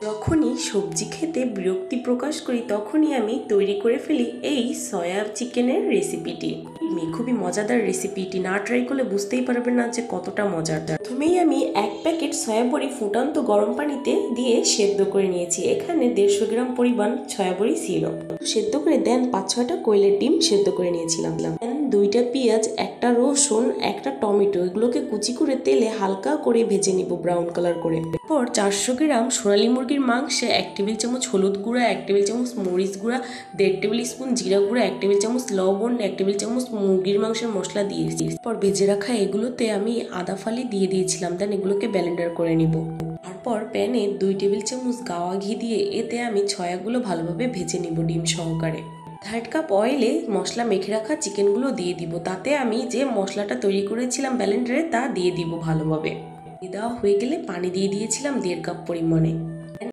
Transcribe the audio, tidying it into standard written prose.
যখনই সবজি খেতে বিরক্তি প্রকাশ করি তখনই আমি তৈরি করে ফেলি এই সয়া চিকেনের রেসিপিটি। খুবই মজাদার রেসিপিটি, না ট্রাই করলে বুঝতেই পারবেন না যে কতটা মজাদার। প্রথমেই আমি 1 প্যাকেট সয়া বড়ি ফুটান্ত গরম পানিতে দিয়ে সেদ্ধ করে নিয়েছি। এখানে 150 গ্রাম পরিমাণ সয়া বড়ি ছিল। সেদ্ধ করে দেন 5-6টা কোয়েলের ডিম সেদ্ধ করে নিয়েছিলাম। দেন 2টা পেঁয়াজ, 1টা রসুন, 1টা টমেটো, এগুলোকে কুচি করে তেলে হালকা করে ভেজে নিব ব্রাউন কালার করে। এরপর 400 গ্রাম সোনালী মুরগির মাংসে 1 টেবিল চামচ হলুদ গুঁড়া, 1 টেবিল চামচ মরিচ গুঁড়া, 1.5 টেবিল স্পুন জিরা গুঁড়া, 1 টেবিল চামচ লবণ, 1 টেবিল চামচ মুরগির মাংসের মশলা দিয়েছি। এরপর ভেজে রাখা এগুলোতে আমি আদা ফালি দিয়ে দিয়েছিলাম। দেন এগুলোকে ব্লেন্ডার করে নিব। তারপর প্যানে 2 টেবিল চামচ গাওয়া ঘি দিয়ে এতে আমি ছয়াগুলো ভালোভাবে ভেজে নিব ডিম সহকারে। 1/2 কাপ অয়েলে মশলা মেখে রাখা চিকেনগুলো দিয়ে দিব। তাতে আমি যে মশলাটা তৈরি করেছিলাম ব্লেন্ডারে তা দিয়ে দিব ভালোভাবে। দেওয়া হয়ে গেলে পানি দিয়ে দিয়েছিলাম 1.5 কাপ পরিমাণে।